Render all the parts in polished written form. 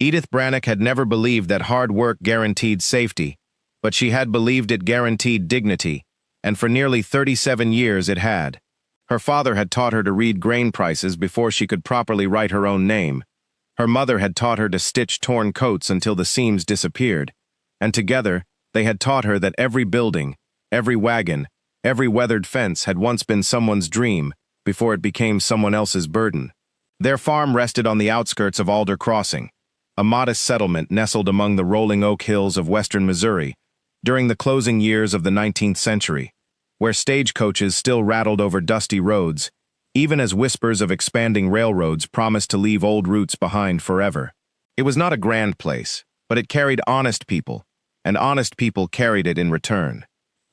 Edith Brannock had never believed that hard work guaranteed safety, but she had believed it guaranteed dignity, and for nearly 37 years it had. Her father had taught her to read grain prices before she could properly write her own name. Her mother had taught her to stitch torn coats until the seams disappeared, and together they had taught her that every building, every wagon, every weathered fence had once been someone's dream before it became someone else's burden. Their farm rested on the outskirts of Alder Crossing, a modest settlement nestled among the rolling oak hills of western Missouri during the closing years of the 19th century, where stagecoaches still rattled over dusty roads, even as whispers of expanding railroads promised to leave old routes behind forever. It was not a grand place, but it carried honest people, and honest people carried it in return.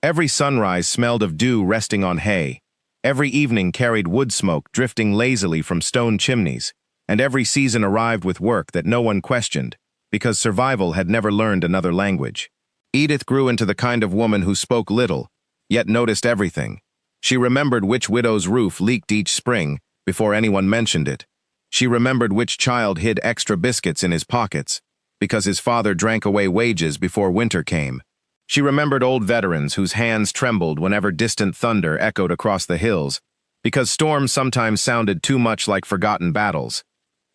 Every sunrise smelled of dew resting on hay, every evening carried wood smoke drifting lazily from stone chimneys, and every season arrived with work that no one questioned, because survival had never learned another language. Edith grew into the kind of woman who spoke little, yet noticed everything. She remembered which widow's roof leaked each spring before anyone mentioned it. She remembered which child hid extra biscuits in his pockets because his father drank away wages before winter came. She remembered old veterans whose hands trembled whenever distant thunder echoed across the hills because storms sometimes sounded too much like forgotten battles.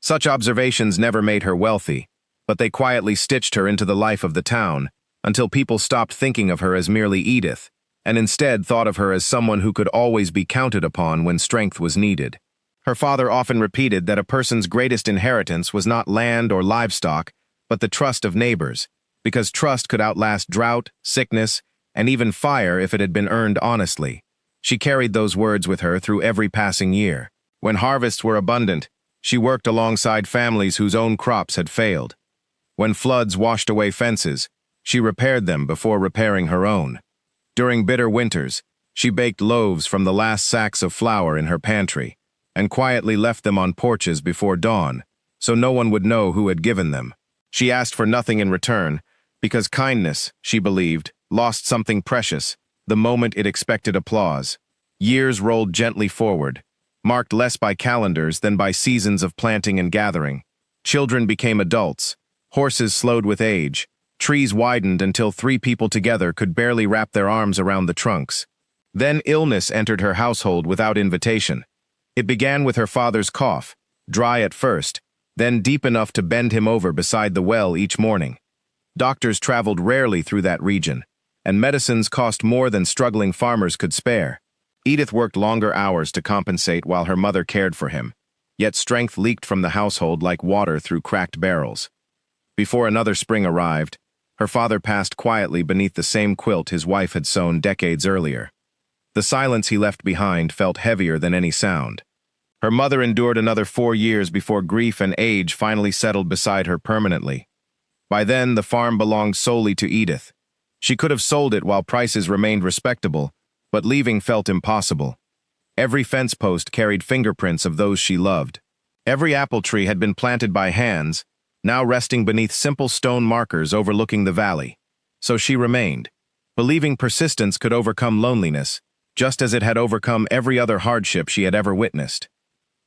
Such observations never made her wealthy, but they quietly stitched her into the life of the town until people stopped thinking of her as merely Edith, and instead thought of her as someone who could always be counted upon when strength was needed. Her father often repeated that a person's greatest inheritance was not land or livestock, but the trust of neighbors, because trust could outlast drought, sickness, and even fire if it had been earned honestly. She carried those words with her through every passing year. When harvests were abundant, she worked alongside families whose own crops had failed. When floods washed away fences, she repaired them before repairing her own. During bitter winters, she baked loaves from the last sacks of flour in her pantry and quietly left them on porches before dawn, so no one would know who had given them. She asked for nothing in return, because kindness, she believed, lost something precious the moment it expected applause. Years rolled gently forward, marked less by calendars than by seasons of planting and gathering. Children became adults, horses slowed with age, trees widened until three people together could barely wrap their arms around the trunks. Then illness entered her household without invitation. It began with her father's cough, dry at first, then deep enough to bend him over beside the well each morning. Doctors traveled rarely through that region, and medicines cost more than struggling farmers could spare. Edith worked longer hours to compensate while her mother cared for him, yet strength leaked from the household like water through cracked barrels. Before another spring arrived, her father passed quietly beneath the same quilt his wife had sewn decades earlier. The silence he left behind felt heavier than any sound. Her mother endured another 4 years before grief and age finally settled beside her permanently. By then, the farm belonged solely to Edith. She could have sold it while prices remained respectable, but leaving felt impossible. Every fence post carried fingerprints of those she loved. Every apple tree had been planted by hands, now resting beneath simple stone markers overlooking the valley. So she remained, believing persistence could overcome loneliness, just as it had overcome every other hardship she had ever witnessed.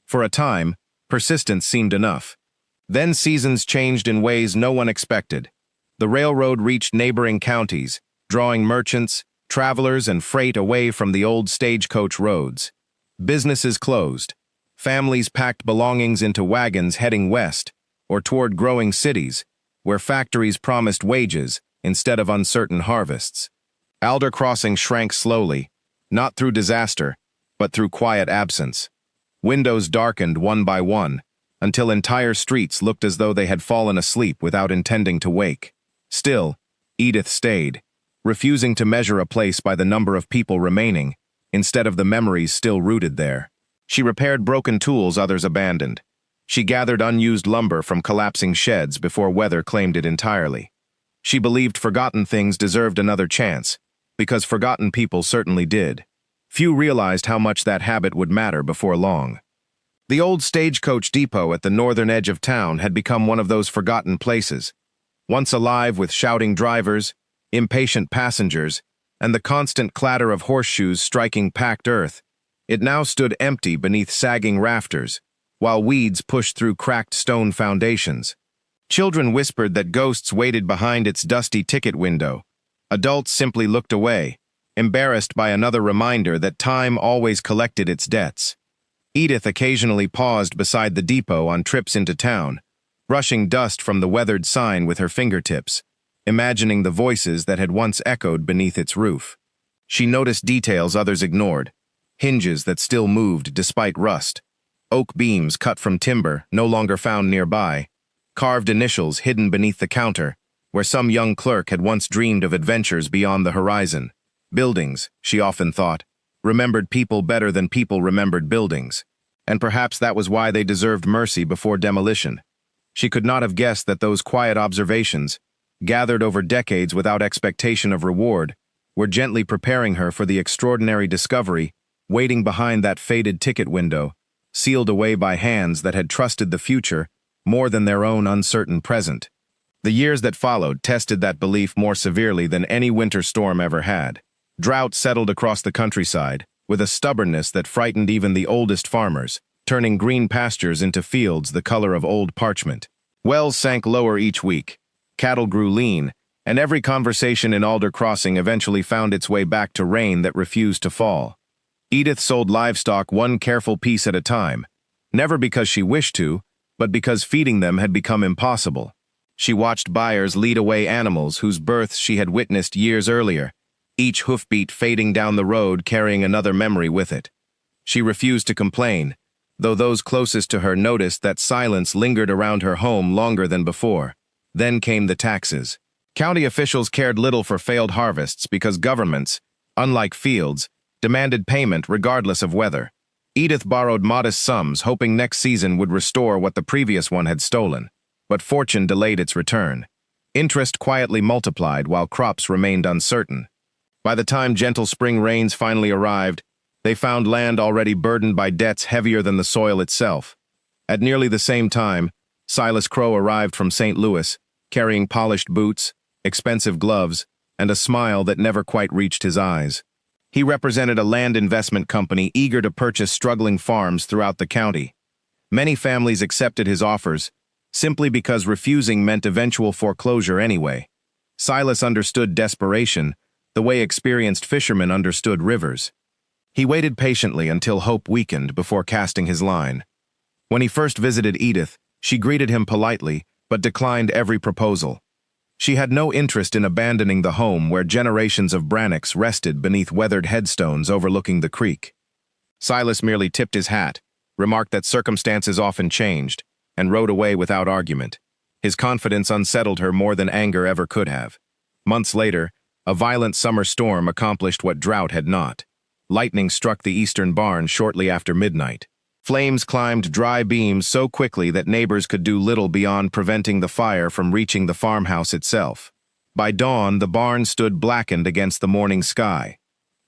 For a time, persistence seemed enough. Then seasons changed in ways no one expected. The railroad reached neighboring counties, drawing merchants, travelers, and freight away from the old stagecoach roads. Businesses closed. Families packed belongings into wagons heading west, or toward growing cities, where factories promised wages instead of uncertain harvests. Alder Crossing shrank slowly, not through disaster, but through quiet absence. Windows darkened one by one, until entire streets looked as though they had fallen asleep without intending to wake. Still, Edith stayed, refusing to measure a place by the number of people remaining, instead of the memories still rooted there. She repaired broken tools others abandoned. She gathered unused lumber from collapsing sheds before weather claimed it entirely. She believed forgotten things deserved another chance, because forgotten people certainly did. Few realized how much that habit would matter before long. The old stagecoach depot at the northern edge of town had become one of those forgotten places. Once alive with shouting drivers, impatient passengers, and the constant clatter of horseshoes striking packed earth, it now stood empty beneath sagging rafters, while weeds pushed through cracked stone foundations. Children whispered that ghosts waited behind its dusty ticket window. Adults simply looked away, embarrassed by another reminder that time always collected its debts. Edith occasionally paused beside the depot on trips into town, brushing dust from the weathered sign with her fingertips, imagining the voices that had once echoed beneath its roof. She noticed details others ignored, hinges that still moved despite rust, oak beams cut from timber no longer found nearby, carved initials hidden beneath the counter, where some young clerk had once dreamed of adventures beyond the horizon. Buildings, she often thought, remembered people better than people remembered buildings, and perhaps that was why they deserved mercy before demolition. She could not have guessed that those quiet observations, gathered over decades without expectation of reward, were gently preparing her for the extraordinary discovery waiting behind that faded ticket window, sealed away by hands that had trusted the future more than their own uncertain present. The years that followed tested that belief more severely than any winter storm ever had. Drought settled across the countryside, with a stubbornness that frightened even the oldest farmers, turning green pastures into fields the color of old parchment. Wells sank lower each week, cattle grew lean, and every conversation in Alder Crossing eventually found its way back to rain that refused to fall. Edith sold livestock one careful piece at a time, never because she wished to, but because feeding them had become impossible. She watched buyers lead away animals whose births she had witnessed years earlier, each hoofbeat fading down the road carrying another memory with it. She refused to complain, though those closest to her noticed that silence lingered around her home longer than before. Then came the taxes. County officials cared little for failed harvests because governments, unlike fields, demanded payment regardless of weather. Edith borrowed modest sums, hoping next season would restore what the previous one had stolen. But fortune delayed its return. Interest quietly multiplied while crops remained uncertain. By the time gentle spring rains finally arrived, they found land already burdened by debts heavier than the soil itself. At nearly the same time, Silas Crow arrived from St. Louis, carrying polished boots, expensive gloves, and a smile that never quite reached his eyes. He represented a land investment company eager to purchase struggling farms throughout the county. Many families accepted his offers, simply because refusing meant eventual foreclosure anyway. Silas understood desperation, the way experienced fishermen understood rivers. He waited patiently until hope weakened before casting his line. When he first visited Edith, she greeted him politely, but declined every proposal. She had no interest in abandoning the home where generations of Brannocks rested beneath weathered headstones overlooking the creek. Silas merely tipped his hat, remarked that circumstances often changed, and rode away without argument. His confidence unsettled her more than anger ever could have. Months later, a violent summer storm accomplished what drought had not. Lightning struck the eastern barn shortly after midnight. Flames climbed dry beams so quickly that neighbors could do little beyond preventing the fire from reaching the farmhouse itself. By dawn, the barn stood blackened against the morning sky.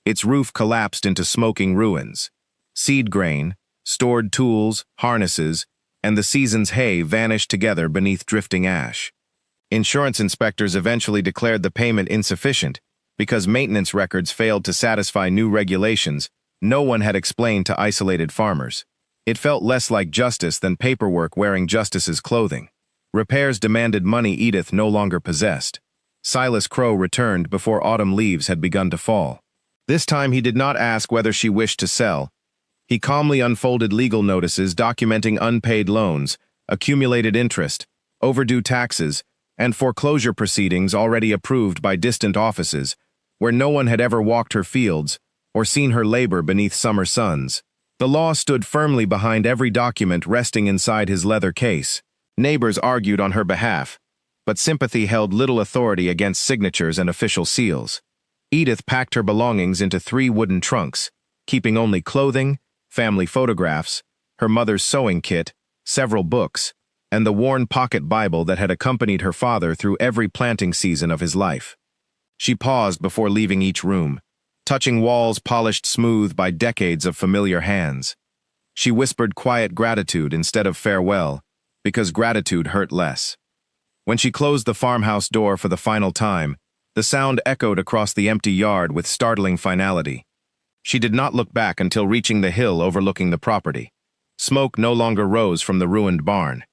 Its roof collapsed into smoking ruins. Seed grain, stored tools, harnesses, and the season's hay vanished together beneath drifting ash. Insurance inspectors eventually declared the payment insufficient because maintenance records failed to satisfy new regulations no one had explained to isolated farmers. It felt less like justice than paperwork wearing justice's clothing. Repairs demanded money Edith no longer possessed. Silas Crow returned before autumn leaves had begun to fall. This time he did not ask whether she wished to sell. He calmly unfolded legal notices documenting unpaid loans, accumulated interest, overdue taxes, and foreclosure proceedings already approved by distant offices, where no one had ever walked her fields or seen her labor beneath summer suns. The law stood firmly behind every document resting inside his leather case. Neighbors argued on her behalf, but sympathy held little authority against signatures and official seals. Edith packed her belongings into 3 wooden trunks, keeping only clothing, family photographs, her mother's sewing kit, several books, and the worn pocket Bible that had accompanied her father through every planting season of his life. She paused before leaving each room, touching walls polished smooth by decades of familiar hands. She whispered quiet gratitude instead of farewell, because gratitude hurt less. When she closed the farmhouse door for the final time, the sound echoed across the empty yard with startling finality. She did not look back until reaching the hill overlooking the property. Smoke no longer rose from the ruined barn.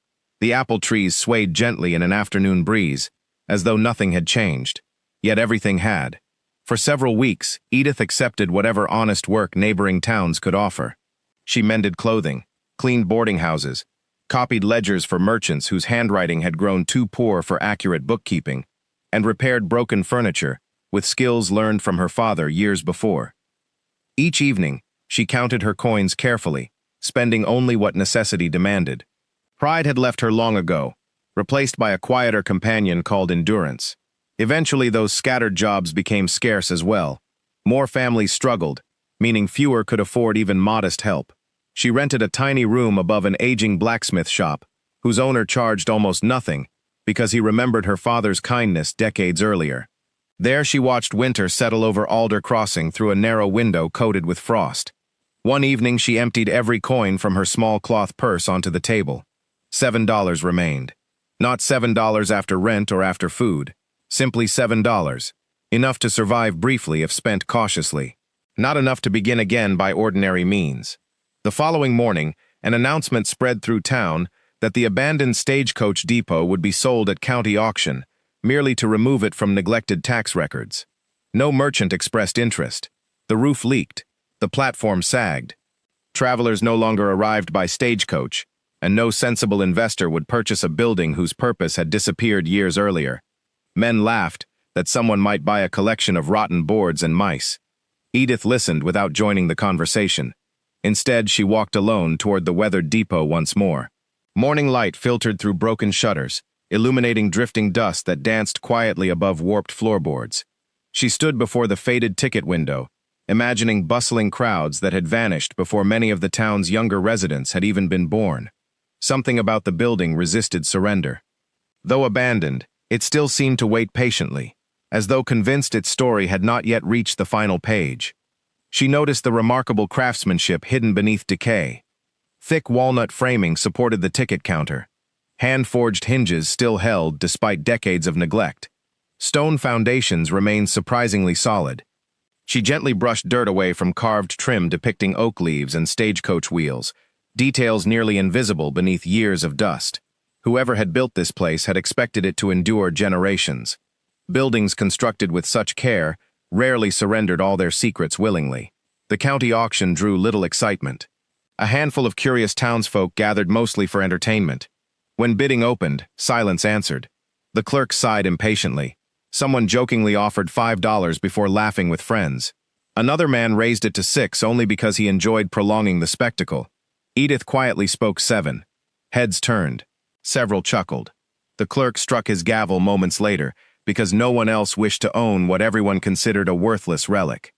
The apple trees swayed gently in an afternoon breeze, as though nothing had changed. Yet everything had. For several weeks, Edith accepted whatever honest work neighboring towns could offer. She mended clothing, cleaned boarding houses, copied ledgers for merchants whose handwriting had grown too poor for accurate bookkeeping, and repaired broken furniture with skills learned from her father years before. Each evening, she counted her coins carefully, spending only what necessity demanded. Pride had left her long ago, replaced by a quieter companion called endurance. Eventually, those scattered jobs became scarce as well. More families struggled, meaning fewer could afford even modest help. She rented a tiny room above an aging blacksmith shop, whose owner charged almost nothing because he remembered her father's kindness decades earlier. There she watched winter settle over Alder Crossing through a narrow window coated with frost. One evening she emptied every coin from her small cloth purse onto the table. $7 remained. Not $7 after rent or after food. Simply $7. Enough to survive briefly if spent cautiously. Not enough to begin again by ordinary means. The following morning, an announcement spread through town that the abandoned stagecoach depot would be sold at county auction, merely to remove it from neglected tax records. No merchant expressed interest. The roof leaked. The platform sagged. Travelers no longer arrived by stagecoach, and no sensible investor would purchase a building whose purpose had disappeared years earlier. Men laughed that someone might buy a collection of rotten boards and mice. Edith listened without joining the conversation. Instead, she walked alone toward the weathered depot once more. Morning light filtered through broken shutters, illuminating drifting dust that danced quietly above warped floorboards. She stood before the faded ticket window, imagining bustling crowds that had vanished before many of the town's younger residents had even been born. Something about the building resisted surrender. Though abandoned, it still seemed to wait patiently, as though convinced its story had not yet reached the final page. She noticed the remarkable craftsmanship hidden beneath decay. Thick walnut framing supported the ticket counter. Hand-forged hinges still held despite decades of neglect. Stone foundations remained surprisingly solid. She gently brushed dirt away from carved trim depicting oak leaves and stagecoach wheels, details nearly invisible beneath years of dust. Whoever had built this place had expected it to endure generations. Buildings constructed with such care rarely surrendered all their secrets willingly. The county auction drew little excitement. A handful of curious townsfolk gathered mostly for entertainment. When bidding opened, silence answered. The clerk sighed impatiently. Someone jokingly offered $5 before laughing with friends. Another man raised it to $6 only because he enjoyed prolonging the spectacle. Edith quietly spoke $7. Heads turned. Several chuckled. The clerk struck his gavel moments later because no one else wished to own what everyone considered a worthless relic.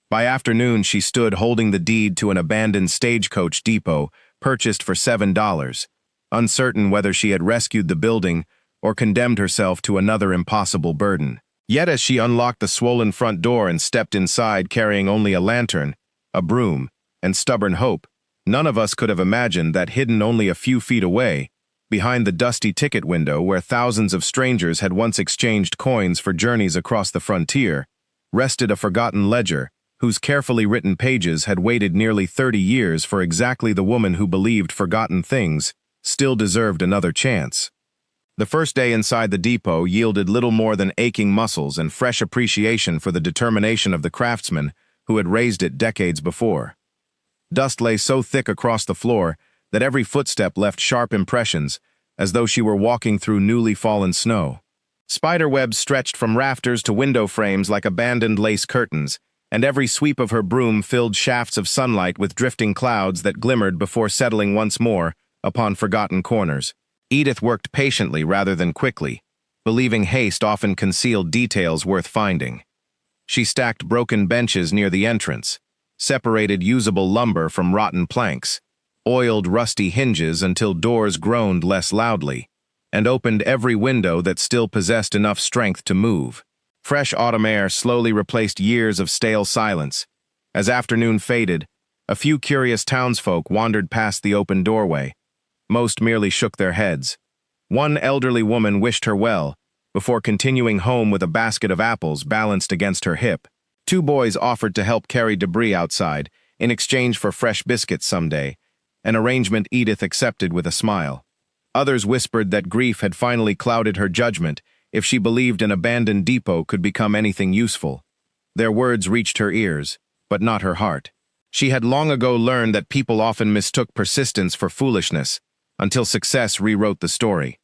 By afternoon, she stood holding the deed to an abandoned stagecoach depot purchased for $7, uncertain whether she had rescued the building or condemned herself to another impossible burden. Yet as she unlocked the swollen front door and stepped inside carrying only a lantern, a broom, and stubborn hope, none of us could have imagined that hidden only a few feet away, behind the dusty ticket window where thousands of strangers had once exchanged coins for journeys across the frontier, rested a forgotten ledger whose carefully written pages had waited nearly 30 years for exactly the woman who believed forgotten things still deserved another chance. The first day inside the depot yielded little more than aching muscles and fresh appreciation for the determination of the craftsman who had raised it decades before. Dust lay so thick across the floor that every footstep left sharp impressions, as though she were walking through newly fallen snow. Spider webs stretched from rafters to window frames like abandoned lace curtains, and every sweep of her broom filled shafts of sunlight with drifting clouds that glimmered before settling once more upon forgotten corners. Edith worked patiently rather than quickly, believing haste often concealed details worth finding. She stacked broken benches near the entrance, separated usable lumber from rotten planks, oiled rusty hinges until doors groaned less loudly, and opened every window that still possessed enough strength to move. Fresh autumn air slowly replaced years of stale silence. As afternoon faded, a few curious townsfolk wandered past the open doorway. Most merely shook their heads. One elderly woman wished her well, before continuing home with a basket of apples balanced against her hip. Two boys offered to help carry debris outside, in exchange for fresh biscuits someday, an arrangement Edith accepted with a smile. Others whispered that grief had finally clouded her judgment if she believed an abandoned depot could become anything useful. Their words reached her ears, but not her heart. She had long ago learned that people often mistook persistence for foolishness, until success rewrote the story.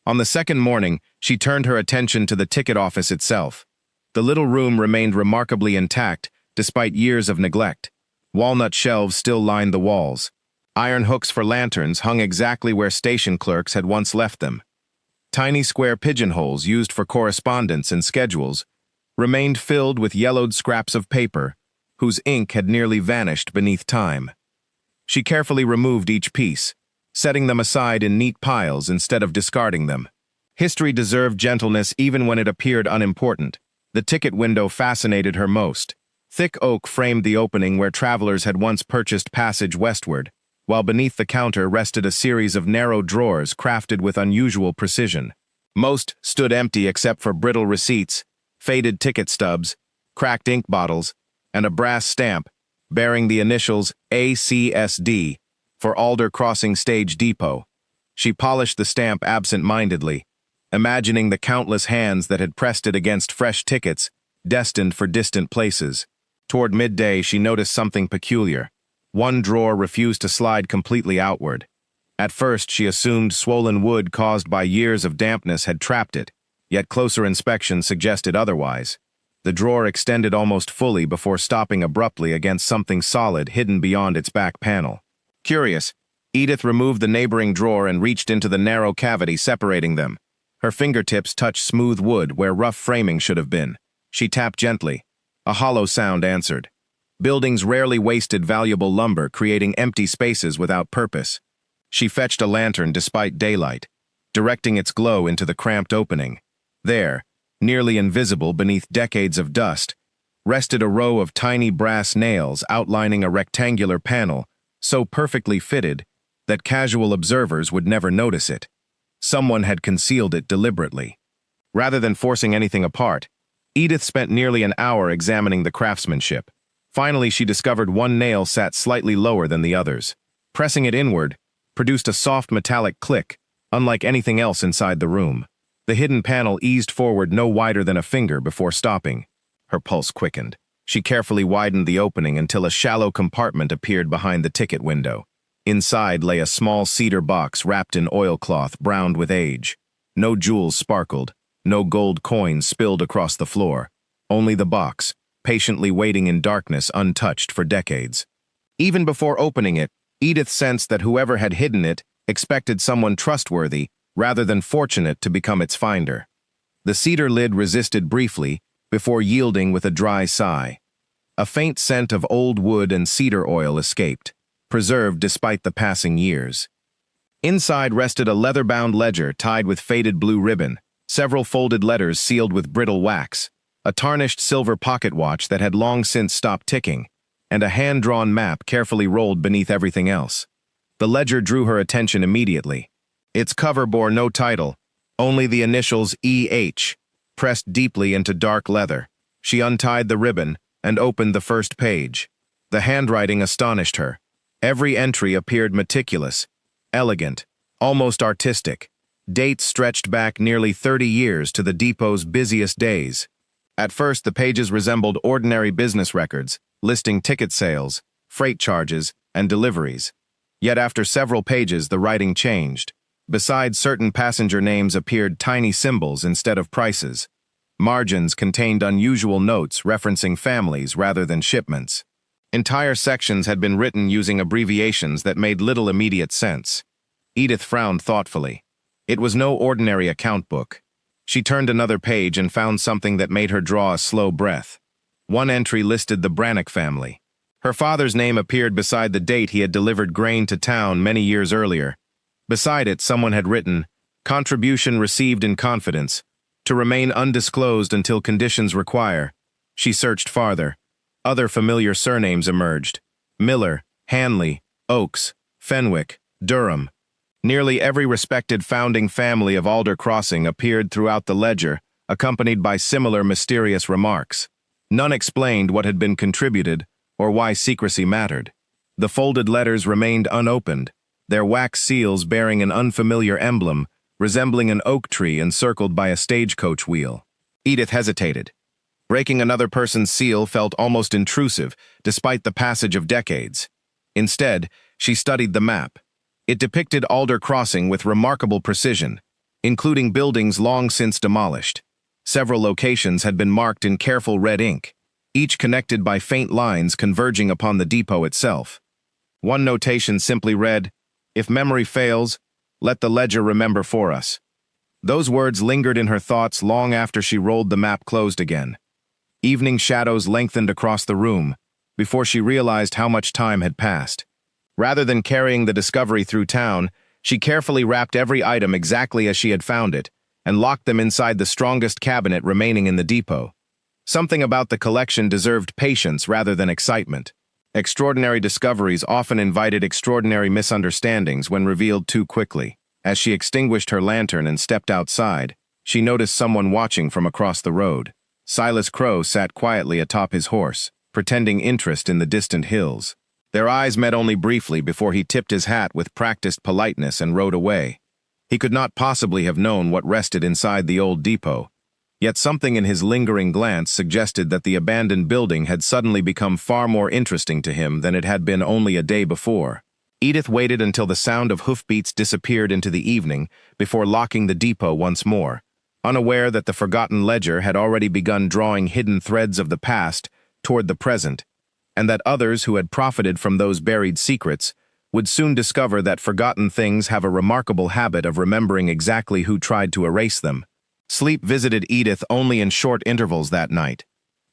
On the second morning, she turned her attention to the ticket office itself. The little room remained remarkably intact, despite years of neglect. Walnut shelves still lined the walls. Iron hooks for lanterns hung exactly where station clerks had once left them. Tiny square pigeonholes used for correspondence and schedules remained filled with yellowed scraps of paper, whose ink had nearly vanished beneath time. She carefully removed each piece, setting them aside in neat piles instead of discarding them. History deserved gentleness even when it appeared unimportant. The ticket window fascinated her most. Thick oak framed the opening where travelers had once purchased passage westward, while beneath the counter rested a series of narrow drawers crafted with unusual precision. Most stood empty except for brittle receipts, faded ticket stubs, cracked ink bottles, and a brass stamp bearing the initials ACSD for Alder Crossing Stage Depot. She polished the stamp absent-mindedly, imagining the countless hands that had pressed it against fresh tickets destined for distant places. Toward midday, she noticed something peculiar. One drawer refused to slide completely outward. At first, she assumed swollen wood caused by years of dampness had trapped it, yet closer inspection suggested otherwise. The drawer extended almost fully before stopping abruptly against something solid hidden beyond its back panel. Curious, Edith removed the neighboring drawer and reached into the narrow cavity separating them. Her fingertips touched smooth wood where rough framing should have been. She tapped gently. A hollow sound answered. Buildings rarely wasted valuable lumber, creating empty spaces without purpose. She fetched a lantern despite daylight, directing its glow into the cramped opening. There, nearly invisible beneath decades of dust, rested a row of tiny brass nails outlining a rectangular panel so perfectly fitted that casual observers would never notice it. Someone had concealed it deliberately. Rather than forcing anything apart, Edith spent nearly an hour examining the craftsmanship. Finally, she discovered one nail sat slightly lower than the others. Pressing it inward produced a soft metallic click, unlike anything else inside the room. The hidden panel eased forward no wider than a finger before stopping. Her pulse quickened. She carefully widened the opening until a shallow compartment appeared behind the ticket window. Inside lay a small cedar box wrapped in oilcloth browned with age. No jewels sparkled, no gold coins spilled across the floor. Only the box, patiently waiting in darkness untouched for decades. Even before opening it, Edith sensed that whoever had hidden it expected someone trustworthy rather than fortunate to become its finder. The cedar lid resisted briefly before yielding with a dry sigh. A faint scent of old wood and cedar oil escaped, preserved despite the passing years. Inside rested a leather-bound ledger tied with faded blue ribbon, several folded letters sealed with brittle wax, a tarnished silver pocket watch that had long since stopped ticking, and a hand-drawn map carefully rolled beneath everything else. The ledger drew her attention immediately. Its cover bore no title, only the initials E.H., pressed deeply into dark leather. She untied the ribbon and opened the first page. The handwriting astonished her. Every entry appeared meticulous, elegant, almost artistic. Dates stretched back nearly 30 years to the depot's busiest days. At first, the pages resembled ordinary business records, listing ticket sales, freight charges, and deliveries. Yet after several pages, the writing changed. Besides certain passenger names appeared tiny symbols instead of prices. Margins contained unusual notes referencing families rather than shipments. Entire sections had been written using abbreviations that made little immediate sense. Edith frowned thoughtfully. It was no ordinary account book. She turned another page and found something that made her draw a slow breath. One entry listed the Brannock family. Her father's name appeared beside the date he had delivered grain to town many years earlier. Beside it, someone had written, "Contribution received in confidence, to remain undisclosed until conditions require." She searched farther. Other familiar surnames emerged. Miller, Hanley, Oakes, Fenwick, Durham. Nearly every respected founding family of Alder Crossing appeared throughout the ledger, accompanied by similar mysterious remarks. None explained what had been contributed or why secrecy mattered. The folded letters remained unopened, their wax seals bearing an unfamiliar emblem, resembling an oak tree encircled by a stagecoach wheel. Edith hesitated. Breaking another person's seal felt almost intrusive, despite the passage of decades. Instead, she studied the map. It depicted Alder Crossing with remarkable precision, including buildings long since demolished. Several locations had been marked in careful red ink, each connected by faint lines converging upon the depot itself. One notation simply read, "If memory fails, let the ledger remember for us." Those words lingered in her thoughts long after she rolled the map closed again. Evening shadows lengthened across the room before she realized how much time had passed. Rather than carrying the discovery through town, she carefully wrapped every item exactly as she had found it and locked them inside the strongest cabinet remaining in the depot. Something about the collection deserved patience rather than excitement. Extraordinary discoveries often invited extraordinary misunderstandings when revealed too quickly. As she extinguished her lantern and stepped outside, she noticed someone watching from across the road. Silas Crow sat quietly atop his horse, pretending interest in the distant hills. Their eyes met only briefly before he tipped his hat with practiced politeness and rode away. He could not possibly have known what rested inside the old depot, yet something in his lingering glance suggested that the abandoned building had suddenly become far more interesting to him than it had been only a day before. Edith waited until the sound of hoofbeats disappeared into the evening before locking the depot once more, unaware that the forgotten ledger had already begun drawing hidden threads of the past toward the present, and that others who had profited from those buried secrets would soon discover that forgotten things have a remarkable habit of remembering exactly who tried to erase them. Sleep visited Edith only in short intervals that night.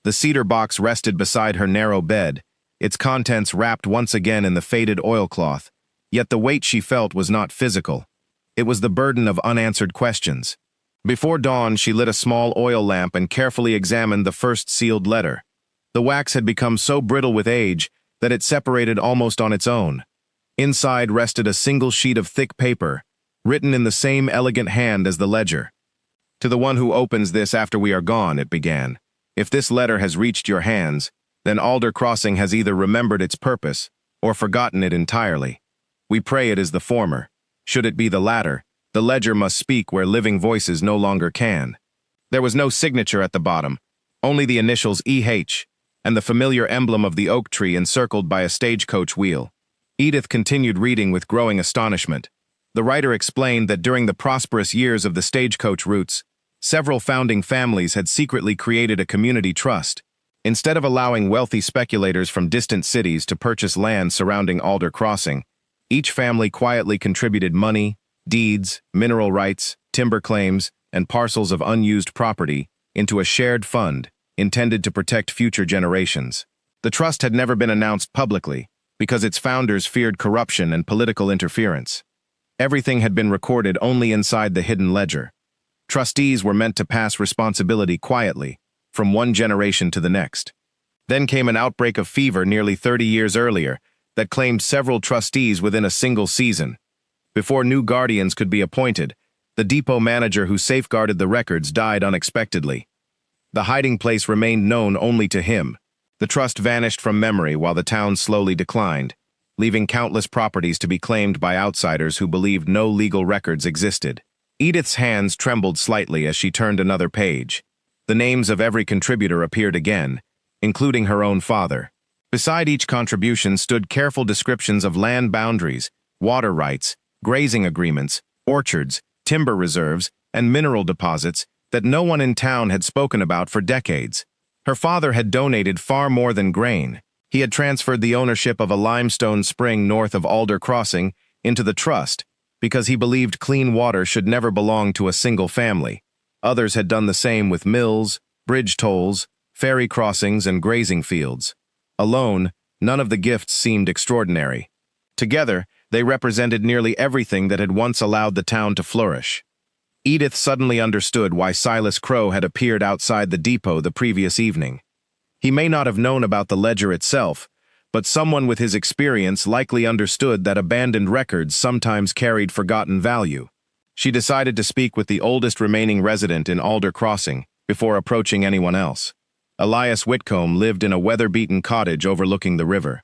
The cedar box rested beside her narrow bed, its contents wrapped once again in the faded oilcloth, yet the weight she felt was not physical. It was the burden of unanswered questions. Before dawn, she lit a small oil lamp and carefully examined the first sealed letter. The wax had become so brittle with age that it separated almost on its own. Inside rested a single sheet of thick paper, written in the same elegant hand as the ledger. "To the one who opens this after we are gone," it began. "If this letter has reached your hands, then Alder Crossing has either remembered its purpose or forgotten it entirely. We pray it is the former. Should it be the latter, the ledger must speak where living voices no longer can." There was no signature at the bottom, only the initials EH, and the familiar emblem of the oak tree encircled by a stagecoach wheel. Edith continued reading with growing astonishment. The writer explained that during the prosperous years of the stagecoach routes, several founding families had secretly created a community trust. Instead of allowing wealthy speculators from distant cities to purchase land surrounding Alder Crossing, each family quietly contributed money, deeds, mineral rights, timber claims, and parcels of unused property into a shared fund intended to protect future generations. The trust had never been announced publicly because its founders feared corruption and political interference. Everything had been recorded only inside the hidden ledger. Trustees were meant to pass responsibility quietly, from one generation to the next. Then came an outbreak of fever nearly 30 years earlier that claimed several trustees within a single season. Before new guardians could be appointed, the depot manager who safeguarded the records died unexpectedly. The hiding place remained known only to him. The trust vanished from memory while the town slowly declined, leaving countless properties to be claimed by outsiders who believed no legal records existed. Edith's hands trembled slightly as she turned another page. The names of every contributor appeared again, including her own father. Beside each contribution stood careful descriptions of land boundaries, water rights, grazing agreements, orchards, timber reserves, and mineral deposits that no one in town had spoken about for decades. Her father had donated far more than grain. He had transferred the ownership of a limestone spring north of Alder Crossing into the trust because he believed clean water should never belong to a single family. Others had done the same with mills, bridge tolls, ferry crossings, and grazing fields. Alone, none of the gifts seemed extraordinary. Together, they represented nearly everything that had once allowed the town to flourish. Edith suddenly understood why Silas Crow had appeared outside the depot the previous evening. He may not have known about the ledger itself, but someone with his experience likely understood that abandoned records sometimes carried forgotten value. She decided to speak with the oldest remaining resident in Alder Crossing before approaching anyone else. Elias Whitcomb lived in a weather-beaten cottage overlooking the river.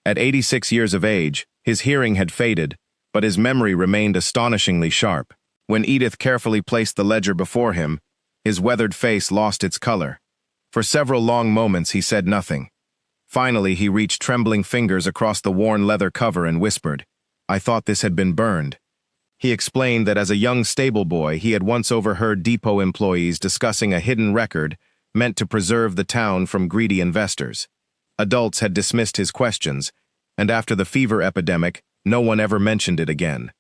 At 86 years of age, his hearing had faded, but his memory remained astonishingly sharp. When Edith carefully placed the ledger before him, his weathered face lost its color. For several long moments he said nothing. Finally, he reached trembling fingers across the worn leather cover and whispered, "I thought this had been burned." He explained that as a young stable boy, he had once overheard depot employees discussing a hidden record meant to preserve the town from greedy investors. Adults had dismissed his questions, and after the fever epidemic, no one ever mentioned it again.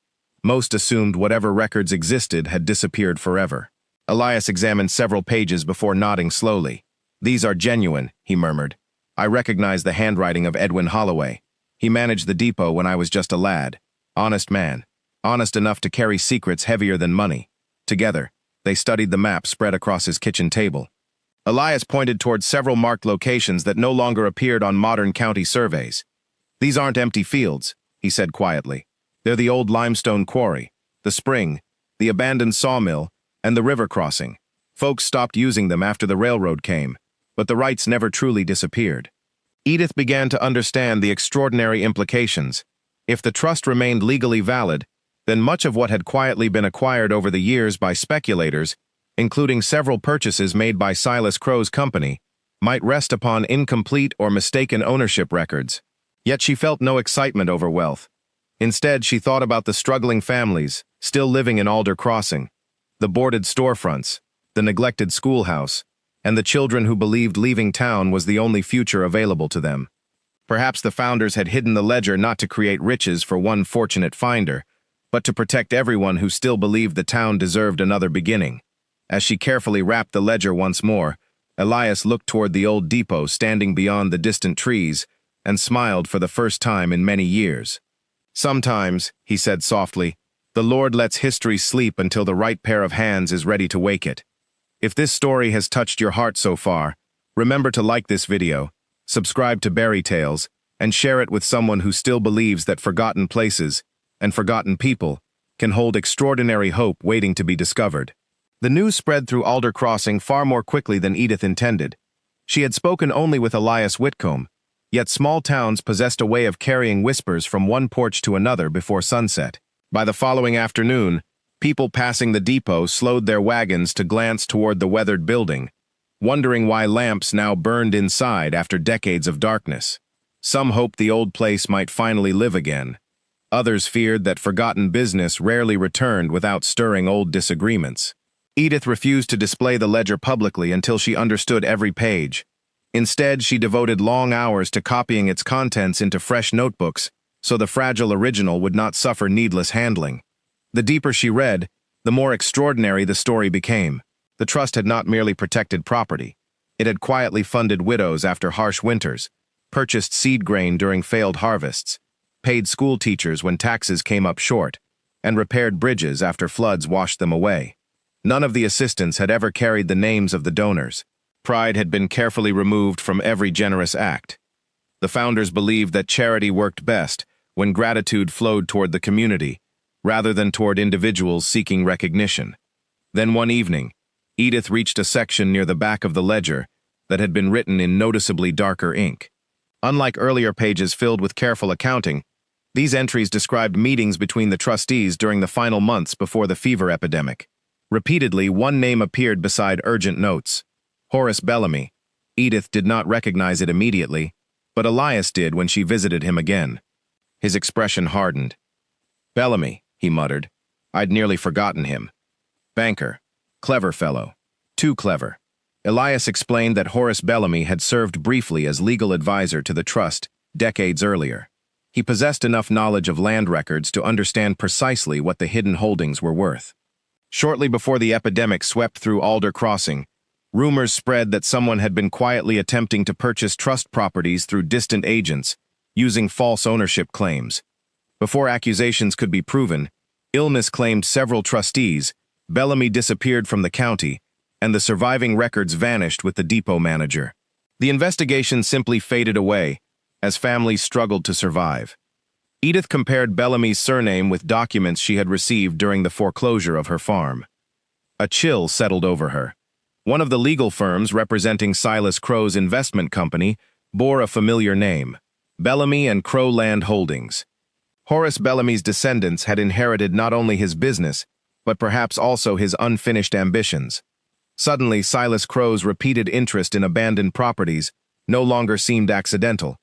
Most assumed whatever records existed had disappeared forever. Elias examined several pages before nodding slowly. "These are genuine," he murmured. "I recognize the handwriting of Edwin Holloway. He managed the depot when I was just a lad. Honest man. Honest enough to carry secrets heavier than money." Together, they studied the map spread across his kitchen table. Elias pointed toward several marked locations that no longer appeared on modern county surveys. "These aren't empty fields," he said quietly. "They're the old limestone quarry, the spring, the abandoned sawmill, and the river crossing. Folks stopped using them after the railroad came, but the rights never truly disappeared." Edith began to understand the extraordinary implications. If the trust remained legally valid, then much of what had quietly been acquired over the years by speculators, including several purchases made by Silas Crow's company, might rest upon incomplete or mistaken ownership records. Yet she felt no excitement over wealth. Instead, she thought about the struggling families still living in Alder Crossing, the boarded storefronts, the neglected schoolhouse, and the children who believed leaving town was the only future available to them. Perhaps the founders had hidden the ledger not to create riches for one fortunate finder, but to protect everyone who still believed the town deserved another beginning. As she carefully wrapped the ledger once more, Elias looked toward the old depot standing beyond the distant trees and smiled for the first time in many years. "Sometimes," he said softly, "the Lord lets history sleep until the right pair of hands is ready to wake it." If this story has touched your heart so far, remember to like this video, subscribe to Berry Tales, and share it with someone who still believes that forgotten places and forgotten people can hold extraordinary hope waiting to be discovered. The news spread through Alder Crossing far more quickly than Edith intended. She had spoken only with Elias Whitcomb, yet small towns possessed a way of carrying whispers from one porch to another before sunset. By the following afternoon, people passing the depot slowed their wagons to glance toward the weathered building, wondering why lamps now burned inside after decades of darkness. Some hoped the old place might finally live again. Others feared that forgotten business rarely returned without stirring old disagreements. Edith refused to display the ledger publicly until she understood every page. Instead, she devoted long hours to copying its contents into fresh notebooks so the fragile original would not suffer needless handling. The deeper she read, the more extraordinary the story became. The trust had not merely protected property. It had quietly funded widows after harsh winters, purchased seed grain during failed harvests, paid school teachers when taxes came up short, and repaired bridges after floods washed them away. None of the assistants had ever carried the names of the donors. Pride had been carefully removed from every generous act. The founders believed that charity worked best when gratitude flowed toward the community, rather than toward individuals seeking recognition. Then one evening, Edith reached a section near the back of the ledger that had been written in noticeably darker ink. Unlike earlier pages filled with careful accounting, these entries described meetings between the trustees during the final months before the fever epidemic. Repeatedly, one name appeared beside urgent notes: Horace Bellamy. Edith did not recognize it immediately, but Elias did when she visited him again. His expression hardened. "Bellamy," he muttered. "I'd nearly forgotten him. Banker. Clever fellow. Too clever." Elias explained that Horace Bellamy had served briefly as legal advisor to the trust decades earlier. He possessed enough knowledge of land records to understand precisely what the hidden holdings were worth. Shortly before the epidemic swept through Alder Crossing, rumors spread that someone had been quietly attempting to purchase trust properties through distant agents, using false ownership claims. Before accusations could be proven, illness claimed several trustees, Bellamy disappeared from the county, and the surviving records vanished with the depot manager. The investigation simply faded away, as families struggled to survive. Edith compared Bellamy's surname with documents she had received during the foreclosure of her farm. A chill settled over her. One of the legal firms representing Silas Crow's investment company bore a familiar name: Bellamy and Crow Land Holdings. Horace Bellamy's descendants had inherited not only his business, but perhaps also his unfinished ambitions. Suddenly, Silas Crow's repeated interest in abandoned properties no longer seemed accidental.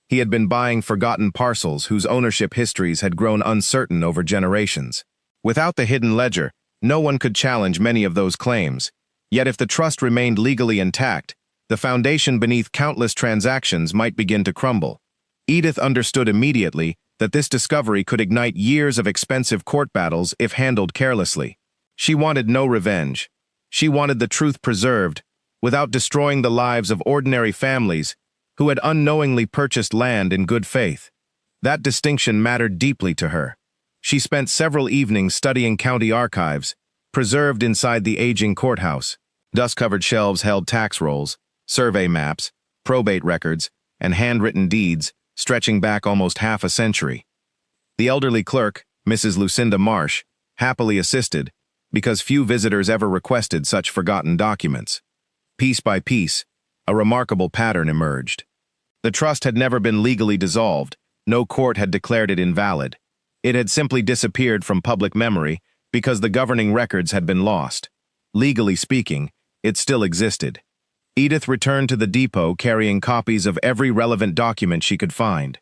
He had been buying forgotten parcels whose ownership histories had grown uncertain over generations. Without the hidden ledger, no one could challenge many of those claims. Yet if the trust remained legally intact, the foundation beneath countless transactions might begin to crumble. Edith understood immediately that this discovery could ignite years of expensive court battles if handled carelessly. She wanted no revenge. She wanted the truth preserved, without destroying the lives of ordinary families who had unknowingly purchased land in good faith. That distinction mattered deeply to her. She spent several evenings studying county archives, preserved inside the aging courthouse. Dust-covered shelves held tax rolls, survey maps, probate records, and handwritten deeds stretching back almost half a century. The elderly clerk, Mrs. Lucinda Marsh, happily assisted, because few visitors ever requested such forgotten documents. Piece by piece, a remarkable pattern emerged. The trust had never been legally dissolved. No court had declared it invalid. It had simply disappeared from public memory because the governing records had been lost. Legally speaking, it still existed. Edith returned to the depot carrying copies of every relevant document she could find.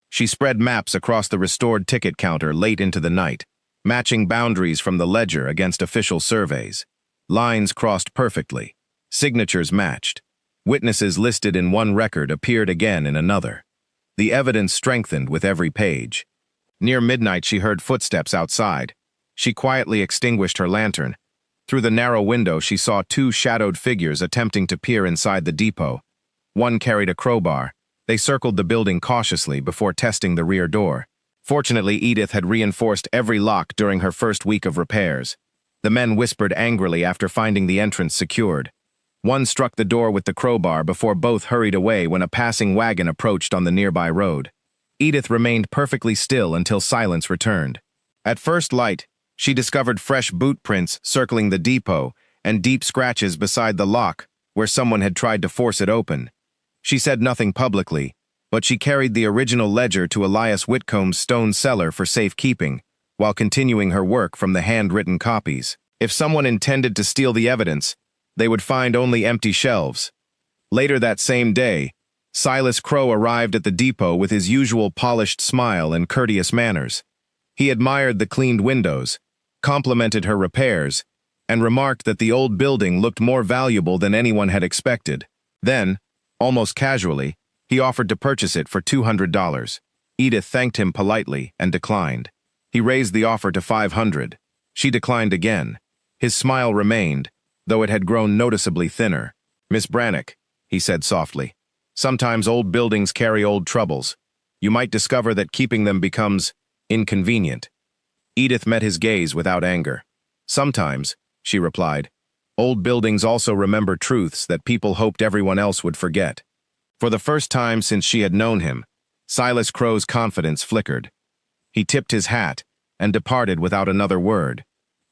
She spread maps across the restored ticket counter late into the night, matching boundaries from the ledger against official surveys. Lines crossed perfectly. Signatures matched. Witnesses listed in one record appeared again in another. The evidence strengthened with every page. Near midnight, she heard footsteps outside. She quietly extinguished her lantern. Through the narrow window, she saw two shadowed figures attempting to peer inside the depot. One carried a crowbar. They circled the building cautiously before testing the rear door. Fortunately, Edith had reinforced every lock during her first week of repairs. The men whispered angrily after finding the entrance secured. One struck the door with the crowbar before both hurried away when a passing wagon approached on the nearby road. Edith remained perfectly still until silence returned. At first light, she discovered fresh boot prints circling the depot and deep scratches beside the lock where someone had tried to force it open. She said nothing publicly, but she carried the original ledger to Elias Whitcomb's stone cellar for safekeeping, while continuing her work from the handwritten copies. If someone intended to steal the evidence, they would find only empty shelves. Later that same day, Silas Crow arrived at the depot with his usual polished smile and courteous manners. He admired the cleaned windows, complimented her repairs, and remarked that the old building looked more valuable than anyone had expected. Then, almost casually, he offered to purchase it for $200. Edith thanked him politely and declined. He raised the offer to $500. She declined again. His smile remained, though it had grown noticeably thinner. "Miss Brannock," he said softly, "sometimes old buildings carry old troubles. You might discover that keeping them becomes inconvenient." Edith met his gaze without anger. "Sometimes," she replied, "old buildings also remember truths that people hoped everyone else would forget." For the first time since she had known him, Silas Crow's confidence flickered. He tipped his hat and departed without another word.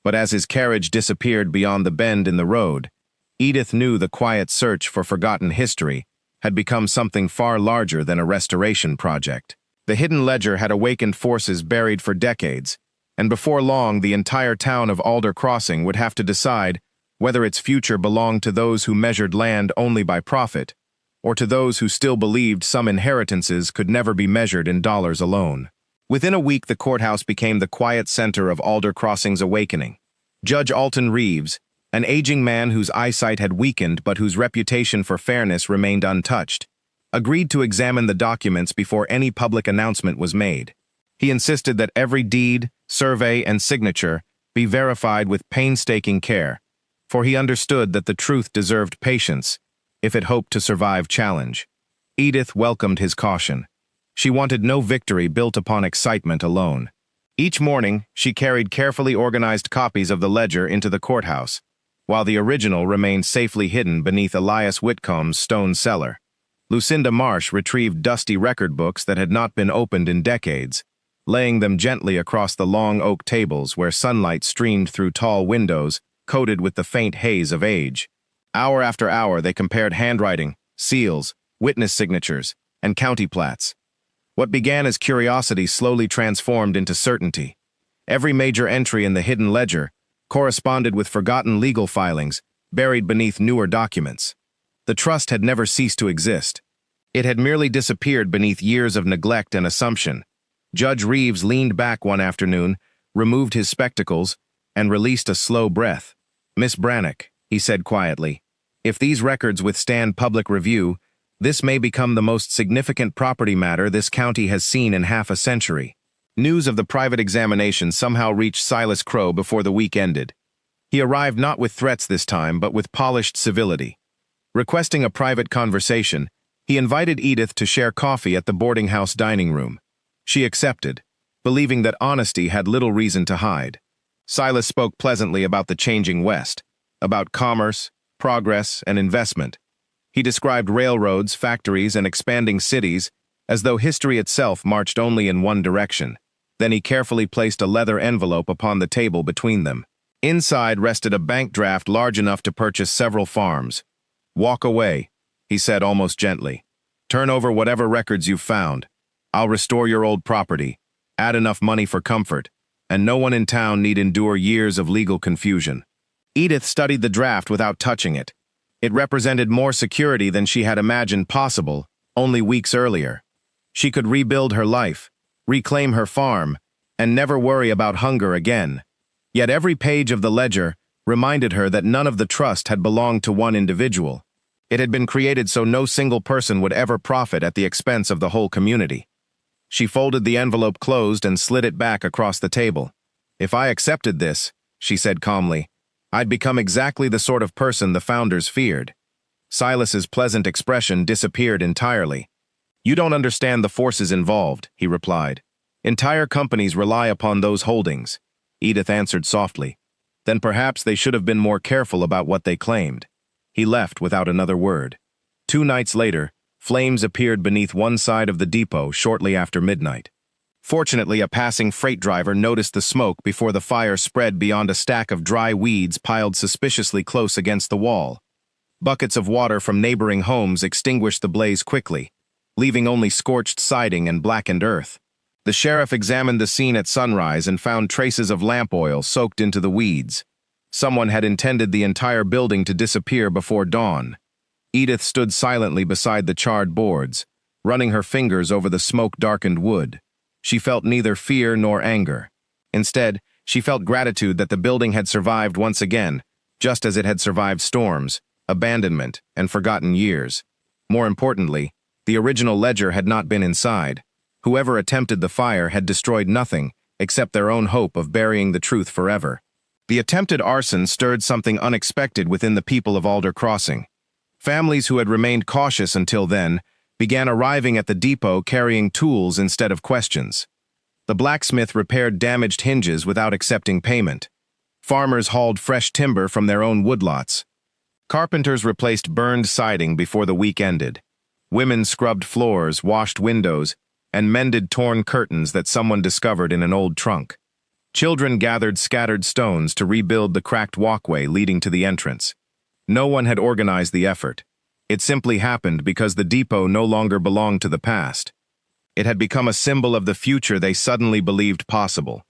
But as his carriage disappeared beyond the bend in the road, Edith knew the quiet search for forgotten history had become something far larger than a restoration project. The hidden ledger had awakened forces buried for decades, and before long the entire town of Alder Crossing would have to decide whether its future belonged to those who measured land only by profit, or to those who still believed some inheritances could never be measured in dollars alone. Within a week, the courthouse became the quiet center of Alder Crossing's awakening. Judge Alton Reeves, an aging man whose eyesight had weakened but whose reputation for fairness remained untouched, agreed to examine the documents before any public announcement was made. He insisted that every deed, survey, and signature be verified with painstaking care, for he understood that the truth deserved patience if it hoped to survive challenge. Edith welcomed his caution. She wanted no victory built upon excitement alone. Each morning, she carried carefully organized copies of the ledger into the courthouse, while the original remained safely hidden beneath Elias Whitcomb's stone cellar. Lucinda Marsh retrieved dusty record books that had not been opened in decades, laying them gently across the long oak tables where sunlight streamed through tall windows coated with the faint haze of age. Hour after hour, they compared handwriting, seals, witness signatures, and county plats. What began as curiosity slowly transformed into certainty. Every major entry in the hidden ledger corresponded with forgotten legal filings buried beneath newer documents. The trust had never ceased to exist. It had merely disappeared beneath years of neglect and assumption. Judge Reeves leaned back one afternoon, removed his spectacles, and released a slow breath. "Miss Brannock," he said quietly, "if these records withstand public review, this may become the most significant property matter this county has seen in half a century." News of the private examination somehow reached Silas Crow before the week ended. He arrived not with threats this time, but with polished civility. Requesting a private conversation, he invited Edith to share coffee at the boarding house dining room. She accepted, believing that honesty had little reason to hide. Silas spoke pleasantly about the changing West, about commerce, progress, and investment. He described railroads, factories, and expanding cities as though history itself marched only in one direction. Then he carefully placed a leather envelope upon the table between them. Inside rested a bank draft large enough to purchase several farms. "Walk away," he said almost gently. "Turn over whatever records you've found. I'll restore your old property, add enough money for comfort, and no one in town need endure years of legal confusion." Edith studied the draft without touching it. It represented more security than she had imagined possible only weeks earlier. She could rebuild her life, reclaim her farm, and never worry about hunger again. Yet every page of the ledger reminded her that none of the trust had belonged to one individual. It had been created so no single person would ever profit at the expense of the whole community. She folded the envelope closed and slid it back across the table. "If I accepted this," she said calmly, "I'd become exactly the sort of person the founders feared." Silas's pleasant expression disappeared entirely. "You don't understand the forces involved," he replied. "Entire companies rely upon those holdings." Edith answered softly. "Then perhaps they should have been more careful about what they claimed." He left without another word. 2 nights later, flames appeared beneath one side of the depot shortly after midnight. Fortunately, a passing freight driver noticed the smoke before the fire spread beyond a stack of dry weeds piled suspiciously close against the wall. Buckets of water from neighboring homes extinguished the blaze quickly, leaving only scorched siding and blackened earth. The sheriff examined the scene at sunrise and found traces of lamp oil soaked into the weeds. Someone had intended the entire building to disappear before dawn. Edith stood silently beside the charred boards, running her fingers over the smoke-darkened wood. She felt neither fear nor anger. Instead, she felt gratitude that the building had survived once again, just as it had survived storms, abandonment, and forgotten years. More importantly, the original ledger had not been inside. Whoever attempted the fire had destroyed nothing except their own hope of burying the truth forever. The attempted arson stirred something unexpected within the people of Alder Crossing. Families who had remained cautious until then began arriving at the depot carrying tools instead of questions. The blacksmith repaired damaged hinges without accepting payment. Farmers hauled fresh timber from their own woodlots. Carpenters replaced burned siding before the week ended. Women scrubbed floors, washed windows, and mended torn curtains that someone discovered in an old trunk. Children gathered scattered stones to rebuild the cracked walkway leading to the entrance. No one had organized the effort. It simply happened because the depot no longer belonged to the past. It had become a symbol of the future they suddenly believed possible.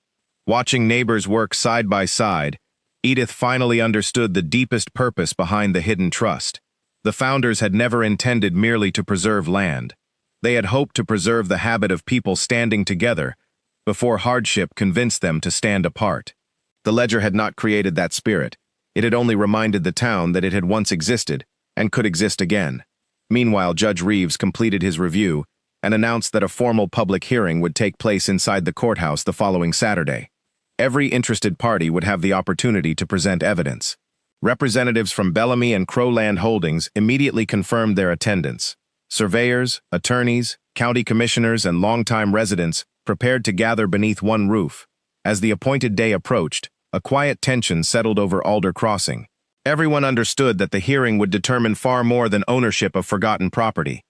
Watching neighbors work side by side, Edith finally understood the deepest purpose behind the hidden trust. The founders had never intended merely to preserve land. They had hoped to preserve the habit of people standing together before hardship convinced them to stand apart. The ledger had not created that spirit. It had only reminded the town that it had once existed and could exist again. Meanwhile, Judge Reeves completed his review and announced that a formal public hearing would take place inside the courthouse the following Saturday. Every interested party would have the opportunity to present evidence. Representatives from Bellamy and Crowland Holdings immediately confirmed their attendance. Surveyors, attorneys, county commissioners, and longtime residents prepared to gather beneath one roof. As the appointed day approached, a quiet tension settled over Alder Crossing. Everyone understood that the hearing would determine far more than ownership of forgotten property.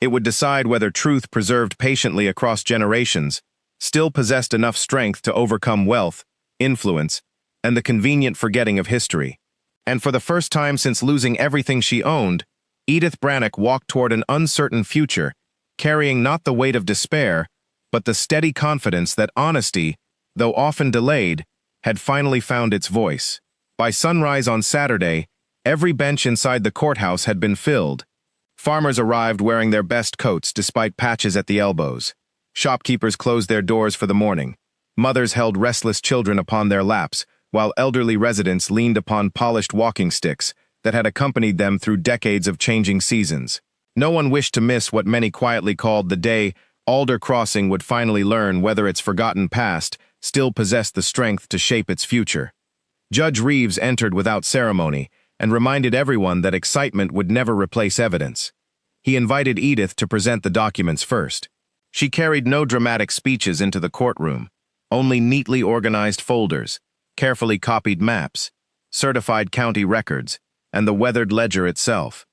It would decide whether truth preserved patiently across generations still possessed enough strength to overcome wealth, influence, and the convenient forgetting of history. And for the first time since losing everything she owned, Edith Brannock walked toward an uncertain future carrying not the weight of despair, but the steady confidence that honesty, though often delayed, had finally found its voice. By sunrise on Saturday, every bench inside the courthouse had been filled. Farmers arrived wearing their best coats despite patches at the elbows. Shopkeepers closed their doors for the morning. Mothers held restless children upon their laps, while elderly residents leaned upon polished walking sticks that had accompanied them through decades of changing seasons. No one wished to miss what many quietly called the day Alder Crossing would finally learn whether its forgotten past still possessed the strength to shape its future. Judge Reeves entered without ceremony and reminded everyone that excitement would never replace evidence. He invited Edith to present the documents first. She carried no dramatic speeches into the courtroom, only neatly organized folders, carefully copied maps, certified county records, and the weathered ledger itself.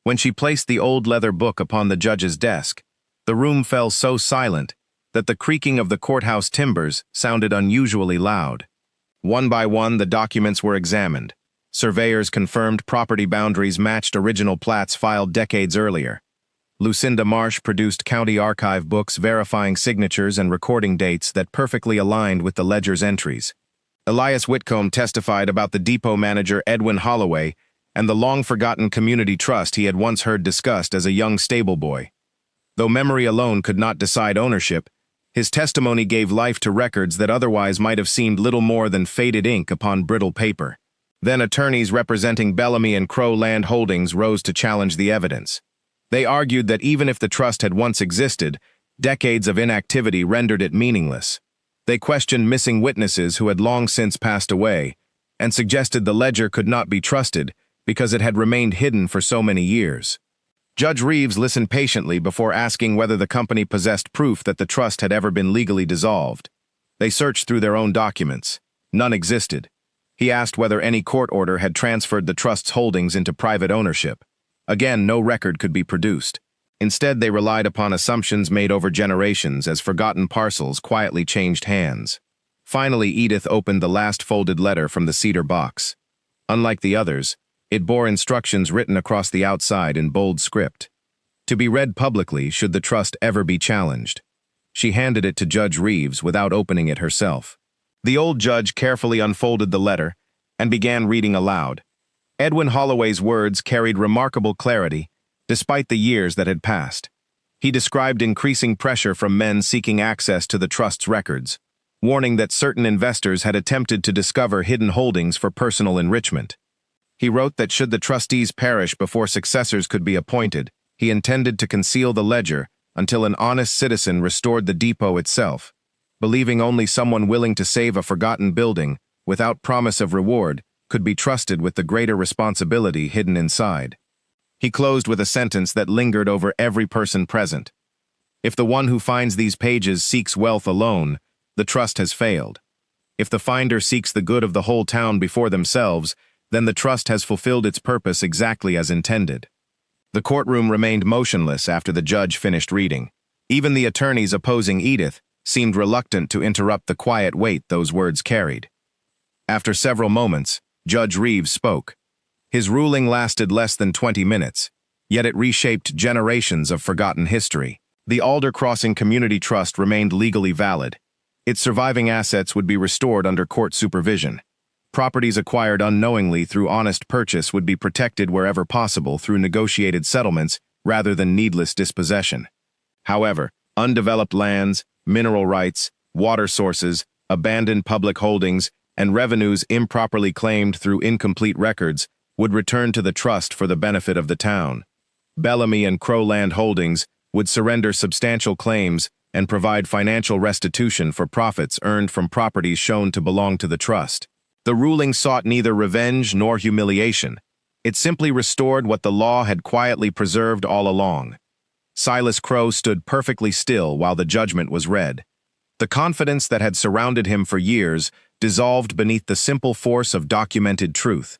When she placed the old leather book upon the judge's desk, the room fell so silent that the creaking of the courthouse timbers sounded unusually loud. One by one, the documents were examined. Surveyors confirmed property boundaries matched original plats filed decades earlier. Lucinda Marsh produced county archive books verifying signatures and recording dates that perfectly aligned with the ledger's entries. Elias Whitcomb testified about the depot manager Edwin Holloway and the long-forgotten community trust he had once heard discussed as a young stable boy. Though memory alone could not decide ownership, his testimony gave life to records that otherwise might have seemed little more than faded ink upon brittle paper. Then attorneys representing Bellamy and Crow Land Holdings rose to challenge the evidence. They argued that even if the trust had once existed, decades of inactivity rendered it meaningless. They questioned missing witnesses who had long since passed away, and suggested the ledger could not be trusted because it had remained hidden for so many years. Judge Reeves listened patiently before asking whether the company possessed proof that the trust had ever been legally dissolved. They searched through their own documents. None existed. He asked whether any court order had transferred the trust's holdings into private ownership. Again, no record could be produced. Instead, they relied upon assumptions made over generations as forgotten parcels quietly changed hands. Finally, Edith opened the last folded letter from the cedar box. Unlike the others, it bore instructions written across the outside in bold script, to be read publicly should the trust ever be challenged. She handed it to Judge Reeves without opening it herself. The old judge carefully unfolded the letter and began reading aloud. Edwin Holloway's words carried remarkable clarity, despite the years that had passed. He described increasing pressure from men seeking access to the trust's records, warning that certain investors had attempted to discover hidden holdings for personal enrichment. He wrote that should the trustees perish before successors could be appointed, he intended to conceal the ledger until an honest citizen restored the depot itself, believing only someone willing to save a forgotten building, without promise of reward, could be trusted with the greater responsibility hidden inside. He closed with a sentence that lingered over every person present. If the one who finds these pages seeks wealth alone, the trust has failed. If the finder seeks the good of the whole town before themselves, then the trust has fulfilled its purpose exactly as intended. The courtroom remained motionless after the judge finished reading. Even the attorneys opposing Edith seemed reluctant to interrupt the quiet weight those words carried. After several moments, Judge Reeves spoke. His ruling lasted less than 20 minutes, yet it reshaped generations of forgotten history. The Alder Crossing Community Trust remained legally valid. Its surviving assets would be restored under court supervision. Properties acquired unknowingly through honest purchase would be protected wherever possible through negotiated settlements rather than needless dispossession. However, undeveloped lands, mineral rights, water sources, abandoned public holdings, and revenues improperly claimed through incomplete records would return to the trust for the benefit of the town. Bellamy and Crow Land Holdings would surrender substantial claims and provide financial restitution for profits earned from properties shown to belong to the trust. The ruling sought neither revenge nor humiliation. It simply restored what the law had quietly preserved all along. Silas Crow stood perfectly still while the judgment was read. The confidence that had surrounded him for years dissolved beneath the simple force of documented truth.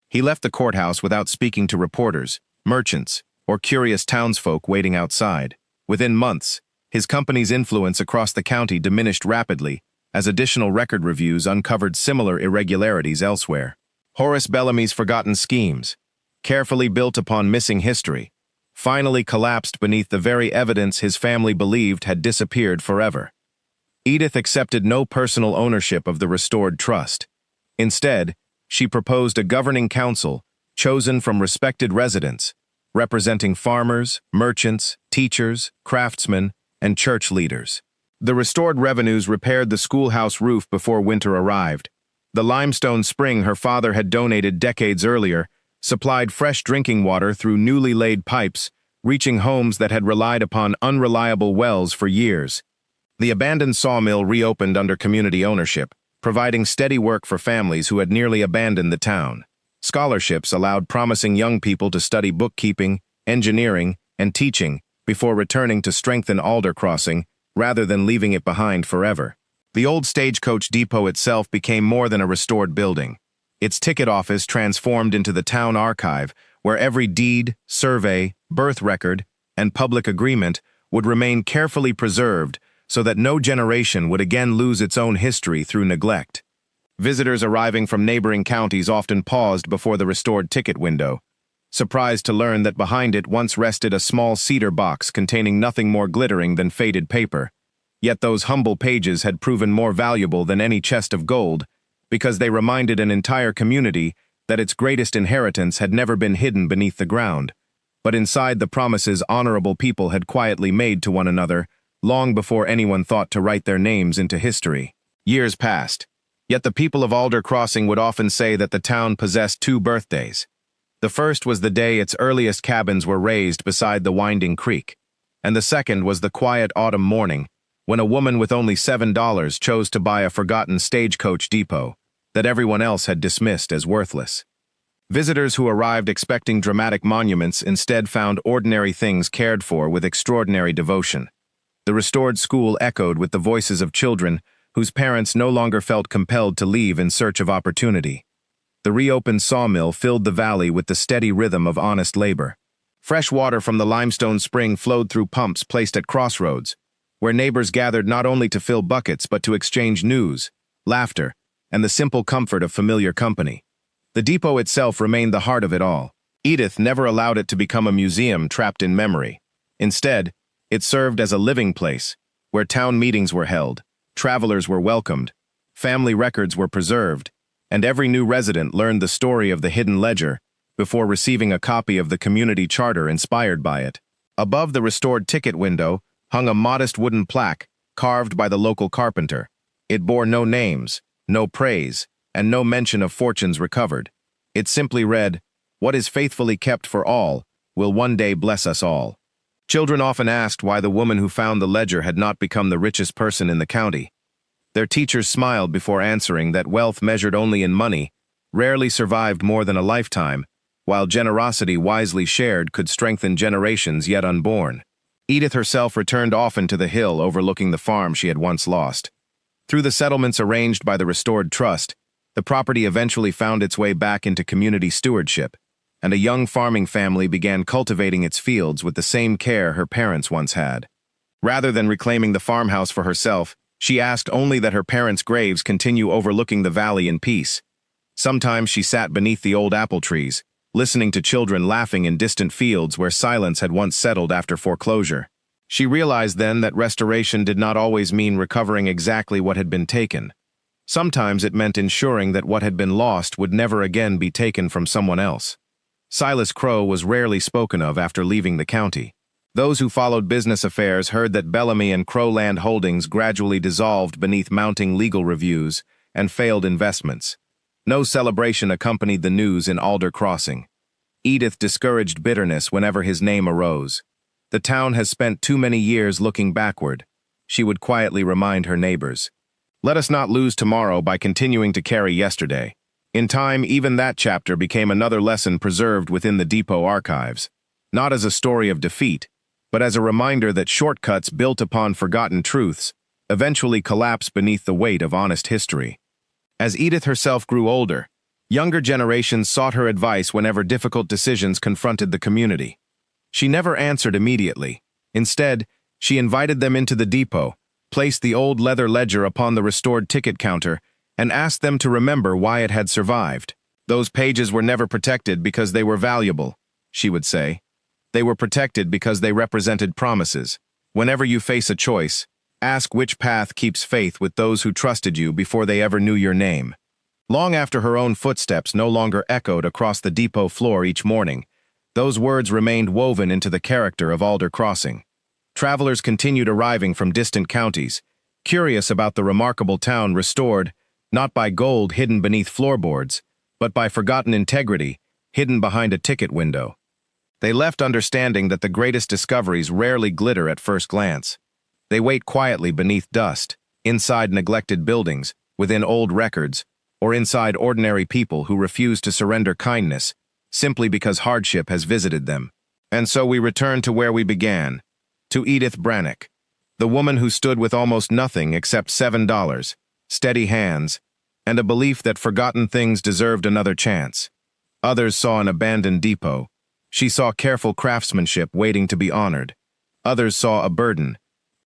He left the courthouse without speaking to reporters, merchants, or curious townsfolk waiting outside. Within months, his company's influence across the county diminished rapidly as additional record reviews uncovered similar irregularities elsewhere. Horace Bellamy's forgotten schemes, carefully built upon missing history, finally collapsed beneath the very evidence his family believed had disappeared forever. Edith accepted no personal ownership of the restored trust. Instead, she proposed a governing council chosen from respected residents, representing farmers, merchants, teachers, craftsmen, and church leaders. The restored revenues repaired the schoolhouse roof before winter arrived. The limestone spring her father had donated decades earlier supplied fresh drinking water through newly laid pipes, reaching homes that had relied upon unreliable wells for years. The abandoned sawmill reopened under community ownership, providing steady work for families who had nearly abandoned the town. Scholarships allowed promising young people to study bookkeeping, engineering, and teaching before returning to strengthen Alder Crossing rather than leaving it behind forever. The old stagecoach depot itself became more than a restored building. Its ticket office transformed into the town archive, where every deed, survey, birth record, and public agreement would remain carefully preserved so that no generation would again lose its own history through neglect. Visitors arriving from neighboring counties often paused before the restored ticket window, surprised to learn that behind it once rested a small cedar box containing nothing more glittering than faded paper. Yet those humble pages had proven more valuable than any chest of gold, because they reminded an entire community that its greatest inheritance had never been hidden beneath the ground, but inside the promises honorable people had quietly made to one another long before anyone thought to write their names into history. Years passed, yet the people of Alder Crossing would often say that the town possessed two birthdays. The first was the day its earliest cabins were raised beside the winding creek, and the second was the quiet autumn morning when a woman with only $7 chose to buy a forgotten stagecoach depot that everyone else had dismissed as worthless. Visitors who arrived expecting dramatic monuments instead found ordinary things cared for with extraordinary devotion. The restored school echoed with the voices of children whose parents no longer felt compelled to leave in search of opportunity. The reopened sawmill filled the valley with the steady rhythm of honest labor. Fresh water from the limestone spring flowed through pumps placed at crossroads, where neighbors gathered not only to fill buckets but to exchange news, laughter, and the simple comfort of familiar company. The depot itself remained the heart of it all. Edith never allowed it to become a museum trapped in memory. Instead, it served as a living place, where town meetings were held, travelers were welcomed, family records were preserved, and every new resident learned the story of the hidden ledger before receiving a copy of the community charter inspired by it. Above the restored ticket window hung a modest wooden plaque carved by the local carpenter. It bore no names, no praise, and no mention of fortunes recovered. It simply read, "What is faithfully kept for all will one day bless us all." Children often asked why the woman who found the ledger had not become the richest person in the county. Their teachers smiled before answering that wealth measured only in money rarely survived more than a lifetime, while generosity wisely shared could strengthen generations yet unborn. Edith herself returned often to the hill overlooking the farm she had once lost. Through the settlements arranged by the restored trust, the property eventually found its way back into community stewardship, and a young farming family began cultivating its fields with the same care her parents once had. Rather than reclaiming the farmhouse for herself, she asked only that her parents' graves continue overlooking the valley in peace. Sometimes she sat beneath the old apple trees, listening to children laughing in distant fields where silence had once settled after foreclosure. She realized then that restoration did not always mean recovering exactly what had been taken. Sometimes it meant ensuring that what had been lost would never again be taken from someone else. Silas Crow was rarely spoken of after leaving the county. Those who followed business affairs heard that Bellamy and Crowland Holdings gradually dissolved beneath mounting legal reviews and failed investments. No celebration accompanied the news in Alder Crossing. Edith discouraged bitterness whenever his name arose. "The town has spent too many years looking backward," she would quietly remind her neighbors. "Let us not lose tomorrow by continuing to carry yesterday." In time, even that chapter became another lesson preserved within the depot archives, not as a story of defeat, but as a reminder that shortcuts built upon forgotten truths eventually collapse beneath the weight of honest history. As Edith herself grew older, younger generations sought her advice whenever difficult decisions confronted the community. She never answered immediately. Instead, she invited them into the depot, placed the old leather ledger upon the restored ticket counter, and asked them to remember why it had survived. "Those pages were never protected because they were valuable," she would say. They were protected because they represented promises. Whenever you face a choice, ask which path keeps faith with those who trusted you before they ever knew your name. Long after her own footsteps no longer echoed across the depot floor each morning, those words remained woven into the character of Alder Crossing. Travelers continued arriving from distant counties, curious about the remarkable town restored, not by gold hidden beneath floorboards, but by forgotten integrity hidden behind a ticket window. They left understanding that the greatest discoveries rarely glitter at first glance. They wait quietly beneath dust, inside neglected buildings, within old records, or inside ordinary people who refuse to surrender kindness, simply because hardship has visited them. And so we return to where we began, to Edith Brannock, the woman who stood with almost nothing except $7, steady hands, and a belief that forgotten things deserved another chance. Others saw an abandoned depot. She saw careful craftsmanship waiting to be honored. Others saw a burden.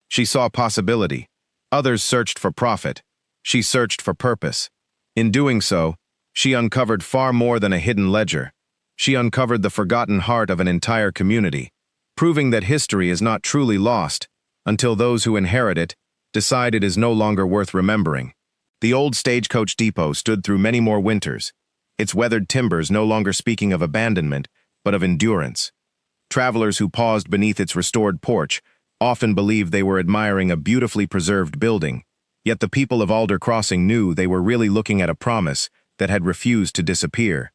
She saw possibility. Others searched for profit. She searched for purpose. In doing so, she uncovered far more than a hidden ledger. She uncovered the forgotten heart of an entire community, proving that history is not truly lost until those who inherit it decide it is no longer worth remembering. The old stagecoach depot stood through many more winters, its weathered timbers no longer speaking of abandonment, but of endurance. Travelers who paused beneath its restored porch often believed they were admiring a beautifully preserved building, yet the people of Alder Crossing knew they were really looking at a promise that had refused to disappear.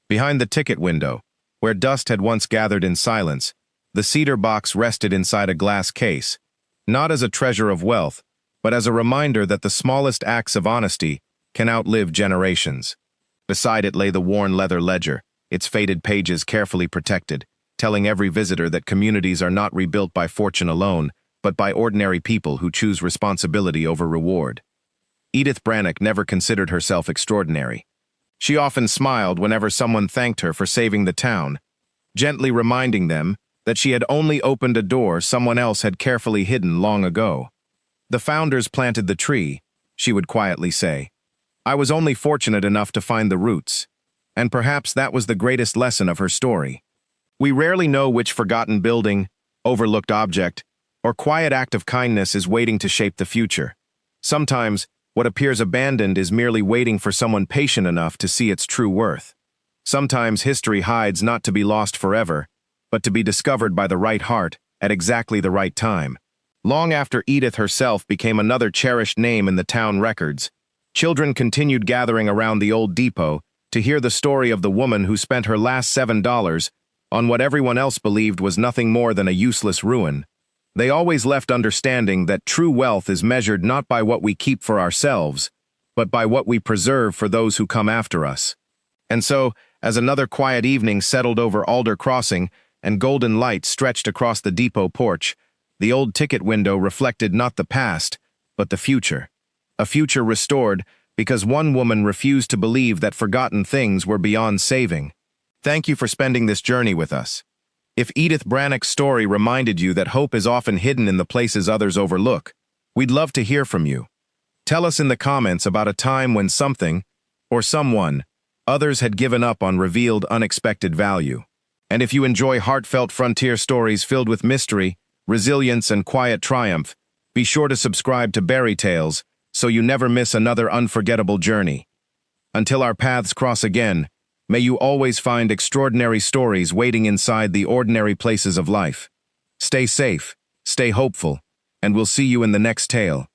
Behind the ticket window, where dust had once gathered in silence, the cedar box rested inside a glass case, not as a treasure of wealth, but as a reminder that the smallest acts of honesty can outlive generations. Beside it lay the worn leather ledger, its faded pages carefully protected, telling every visitor that communities are not rebuilt by fortune alone, but by ordinary people who choose responsibility over reward. Edith Brannock never considered herself extraordinary. She often smiled whenever someone thanked her for saving the town, gently reminding them that she had only opened a door someone else had carefully hidden long ago. "The founders planted the tree," she would quietly say. "I was only fortunate enough to find the roots." And perhaps that was the greatest lesson of her story. We rarely know which forgotten building, overlooked object, or quiet act of kindness is waiting to shape the future. Sometimes, what appears abandoned is merely waiting for someone patient enough to see its true worth. Sometimes history hides not to be lost forever, but to be discovered by the right heart at exactly the right time. Long after Edith herself became another cherished name in the town records, children continued gathering around the old depot to hear the story of the woman who spent her last $7 on what everyone else believed was nothing more than a useless ruin. They always left understanding that true wealth is measured not by what we keep for ourselves, but by what we preserve for those who come after us. And so, as another quiet evening settled over Alder Crossing and golden light stretched across the depot porch, the old ticket window reflected not the past, but the future. A future restored because one woman refused to believe that forgotten things were beyond saving. Thank you for spending this journey with us. If Edith Brannock's story reminded you that hope is often hidden in the places others overlook, we'd love to hear from you. Tell us in the comments about a time when something, or someone, others had given up on revealed unexpected value. And if you enjoy heartfelt frontier stories filled with mystery, resilience, and quiet triumph, be sure to subscribe to Berry Tales so you never miss another unforgettable journey. Until our paths cross again, may you always find extraordinary stories waiting inside the ordinary places of life. Stay safe, stay hopeful, and we'll see you in the next tale.